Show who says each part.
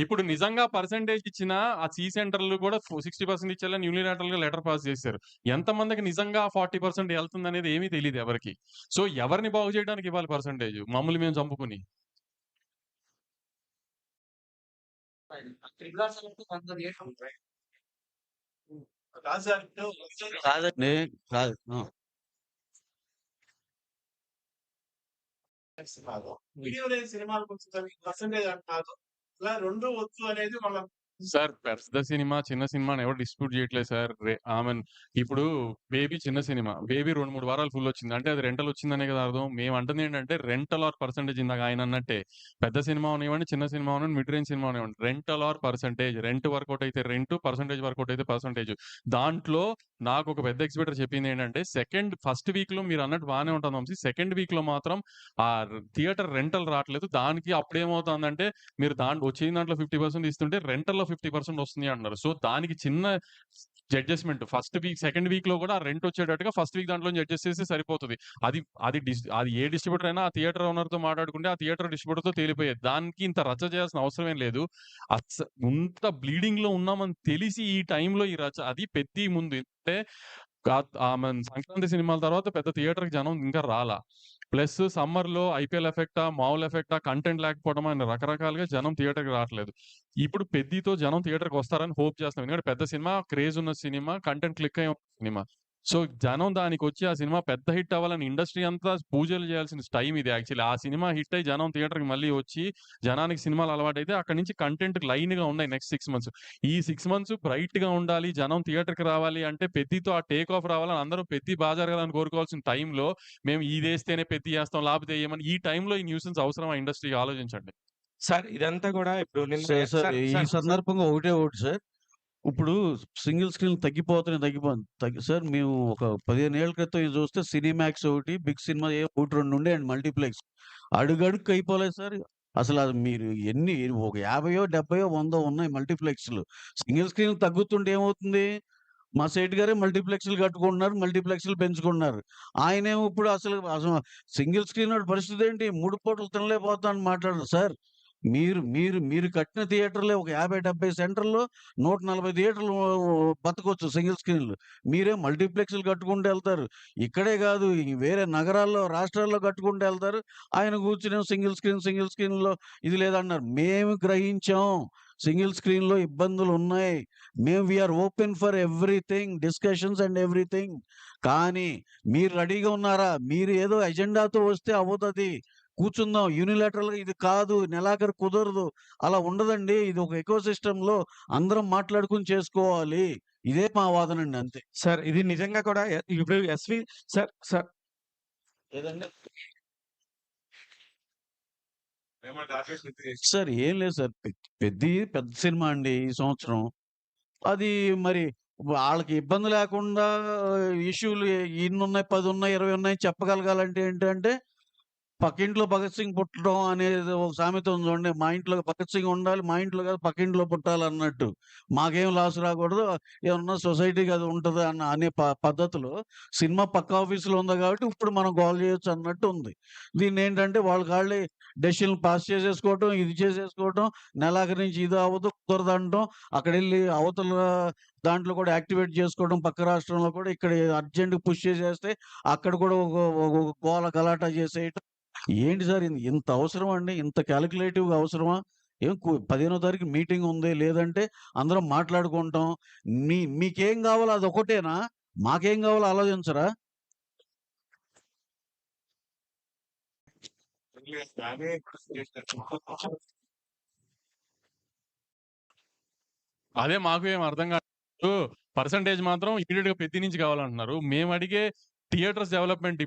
Speaker 1: ఇప్పుడు నిజంగా పర్సెంటేజ్ ఇచ్చిన ఆ సి సెంటర్‌లు కూడా 60% ఇచ్చేయాలని యూనిలాటరల్‌గా లెటర్ పాస్ చేశారు. ఎంతమందికి నిజంగా 40% ఎళ్తుందనేది ఏమీ తెలీదు ఎవరికీ. సో, ఎవరిని బాగు చేయడానికి ఇవ్వాలి పర్సెంటేజ్? మమ్మల్ని మేము చంపుకొని.
Speaker 2: కాదండి. కాదు. ఆ!
Speaker 3: వీడియో లేని సినిమాలకొచ్చేసరికి పర్సెంటేజ్ అంటున్నారు. ఇలా 2 వద్దు అనేది వాళ్ళ
Speaker 1: సార్ పెద్ద సినిమా, చిన్న సినిమా అని ఎవరు డిస్ప్యూట్ చేయట్లేదు సార్. ఇప్పుడు 'బేబీ' చిన్న సినిమా. 'బేబీ' 2, 3 వారాలు ఫుల్లొచ్చింది. అంటే అది రెంటల్ వచ్చిందనే కదా అర్థం. మేమంటుందేంటంటే రెంటల్ ఆర్ పర్సెంటేజ్ ఇందాక ఆయనన్నట్టే. పెద్ద సినిమా అవనివ్వండి, చిన్న సినిమా అవనివ్వండి, మిడ్ రేంజ్ సినిమా అవనివ్వండి. Rental or percentage. Rent work out అయితే రెంటు, పర్సెంటేజ్ వర్కౌట్ అయితే పర్సెంటేజ్. దాంట్లో నాకొక పెద్ద ఎగ్జిబిటర్ చెప్పిందేంటంటే ఫస్ట్ వీక్‌లో మీరన్నట్టు బానే ఉంటది వంశీ. సెకండ్ వీక్‌లో మాత్రం థియేటర్ రెంటల్ రాట్లేదు. దానికి అప్పుడేమవుతుందంటే మీరు వచ్చిన దాంట్లో 50% ఇస్తుంటే రెంటల్‌లో 50% వస్తుంది అంటున్నారు. సో, దానికి చిన్న అడ్జస్ట్‌మెంట్ సెకండ్ వీక్‌లో కూడా ఆ రెంట్ వచ్చేటట్టుగా ఫస్ట్ వీక్ దాంట్లో నుంచి అడ్జస్ట్ చేస్తే సరిపోతది. అది అది ఏ డిస్ట్రిబ్యూటర్ అయినా ఆ థియేటర్ ఓనర్‌తో మాట్లాడుకుంటే ఆ థియేటర్ డిస్ట్రిబ్యూటర్‌తో తేలిపోయేది. దానికి ఇంత రచ్చ చేయాల్సిన అవసరం ఏం లేదు. ఇంత బ్లీడింగ్‌లో ఉన్నామని తెలిసి ఈ టైంలో ఈ రచ్చ అది 'పెద్ది' ముందు అంటే సంక్రాంతి సినిమాల తర్వాత పెద్ద థియేటర్‌కి జనం ఇంకా రాలా. ప్లస్ సమ్మర్‌లో ఐపీఎల్ ఎఫెక్టా, మామూలు ఎఫెక్టా, కంటెంట్ లేకపోవడమా అని రకరకాలుగా జనం థియేటర్‌కి రావట్లేదు. ఇప్పుడు 'పెద్ది'తో జనం థియేటర్‌కి వస్తారని హోప్ చేస్తున్నాం. ఎందుకంటే పెద్ద సినిమా, క్రేజ్ ఉన్న సినిమా, కంటెంట్ క్లిక్ అయ్యే సినిమా. సో, జనం దానికొచ్చి ఆ సినిమా పెద్ద హిట్ అవ్వాలని ఇండస్ట్రీ అంతా పూజలు చేయాల్సిన టైం ఇది యాక్చువల్లీ. ఆ సినిమా హిట్ అయ్యి జనం థియేటర్‌కి మళ్ళీ వచ్చి జనానికి సినిమాలు అలవాటైతే అక్కడి నుంచి కంటెంట్ లైన్‌గా ఉన్నాయి నెక్స్ట్ 6 మంత్స్. ఈ 6 మంత్స్ బ్రైట్‌గా ఉండాలి. జనం థియేటర్‌కి రావాలి అంటే 'పెద్ది'తో ఆ టేక్ ఆఫ్ రావాలని అందరూ 'పెద్ది' బా జరగాలని కోరుకోవాల్సిన టైంలో మేము ఇదేస్తేనే 'పెద్ది' ఏస్తాం లేకపోతే ఎయమని ఈ టైంలో ఈ న్యూసెన్స్ అవసరమా ఇండస్ట్రీకి ఆలోచించండి.
Speaker 3: సార్ ఇదంతా గూడా ఇప్పుడు నిన్న
Speaker 2: సార్, సార్
Speaker 3: సార్
Speaker 2: ఈ
Speaker 3: సార్ సార్
Speaker 2: సందర్భంగా ఒకటే ఒకటి సార్. ఇప్పుడు సింగిల్ స్క్రీన్‌లు తగ్గిపోతున్నాయి. సార్ మేము ఒక 15 ఏళ్ల క్రితం ఇది చూస్తే సినీమాక్స్ ఒకటి, బిగ్ సినిమా 1, 2 ఉండేయండి మల్టీప్లెక్స్. అడుగడుగుకి అయిపోలేదు సార్. అసలు అది మీరు ఒక 50, 70, 100 ఉన్నాయి మల్టీప్లెక్స్‌లు. సింగిల్ స్క్రీన్‌లు తగ్గుతుంటే ఏమవుతుంది? మా సేటు గారే మల్టీప్లెక్స్‌లు కట్టుకుంటున్నారు. మల్టీప్లెక్స్‌లు పెంచుకుంటున్నారు. ఆయనేమో ఇప్పుడు అసలు సింగిల్ స్క్రీనోడి పరిస్థితేంటి? 3 పూటలు తినలేకపోతున్నాను మాట్లాడరు. సార్ మీరు మీరు మీరు కట్టిన థియేటర్‌లే ఒక 50, 70 సెంటర్‌లో 140 థియేటర్లు బతకొచ్చు సింగిల్ స్క్రీన్‌లు. మీరేం మల్టీప్లెక్స్‌లు కట్టుకుంటూ ఎళ్తారు. ఇక్కడే గాదు వేరే నగరాల్లో, రాష్ట్రాల్లో కట్టుకుంటూ ఎళ్తారు. ఆయన కూర్చొనేమో సింగిల్ స్క్రీన్‌లో ఇది లేదన్నారు. మేము గ్రహించాం. సింగిల్ స్క్రీన్‌లో ఇబ్బందులున్నాయి. We are open for everything discussions and everything. కానీ మీరు రెడీగా ఉన్నారా? మీరు ఏదో ఎజెండాతో వస్తే అవ్వదది. కూర్చుందాం. యూనిలాటరల్‌గా ఇది కాదు. నెలాఖరు కుదరదు. అలా ఉండదండి. ఇది ఒక ఎకో సిస్టమ్‌లో అందరం మాట్లాడుకొని చేసుకోవాలి. ఇదే మా వాదనండి అంతే.
Speaker 3: సార్ ఇది నిజంగా కూడా ఇప్పుడు సార్ సార్
Speaker 2: ఏదండి? సార్ ఏం లేదు సార్. పెద్ద సినిమా అండి ఈ సంవత్సరం. అది మరి ఆళ్ళకి ఇబ్బంది లేకుండా ఇష్యూలు ఇన్నున్నాయి, 10 ఉన్నాయి, 20 ఉన్నాయి చెప్పగలగాలంటే ఏంటంటే పక్కింట్లో భగత్ సింగ్ పుట్టడం అనేది ఒక సామెత ఉంది చూడండి. మా ఇంట్లో భగత్ సింగ్ ఉండాలి. మా ఇంట్లో కాదు పక్కింట్లో పుట్టాలన్నట్టు. మాకేం లాస్ రాకూడదు. ఏమన్నా సొసైటీకి అది ఉంటది అనే పద్ధతిలో సినిమా పక్క ఆఫీస్‌లో ఉంది కాబట్టి ఇప్పుడు మనం గోల చేయొచ్చు అన్నట్టు ఉంది. దీన్నేంటంటే వాళ్ళకాళ్ళే డెసిషన్‌లు పాస్ చేసేసుకోవటం, ఇది చేసేసుకోవటం, నెలాఖరు నుంచి ఇది అవ్వదు, కుదరదంటం, అక్కడెళ్ళి అవతల దాంట్లో కూడా యాక్టివేట్ చేసుకోవడం పక్క రాష్ట్రంలో కూడా ఇక్కడ అర్జెంట్‌గా పుష్ చేసేస్తే అక్కడ కూడా ఒక గోల గలాటా చేసేయటం. ఏంటి సార్ ఇంత అవసరమా అండి? ఇంత కాలిక్యులేటివ్‌గా అవసరమా? 15వ తారీఖు మీటింగ్ ఉంది. లేదంటే అందరం మాట్లాడుకుంటాం. మీకేం గావాలో అదొక్కటేనా? మాకేం గావాలో ఆలోచించరా?
Speaker 1: అదే మాకు ఏం అర్థం కాదు. పర్సెంటేజ్ మాత్రం ఇమ్మీడియేట్‌గా 'పెద్ది' నుంచి కావాలంటున్నారు. మేము అడిగే థియేటర్స్ డెవలప్‌మెంట్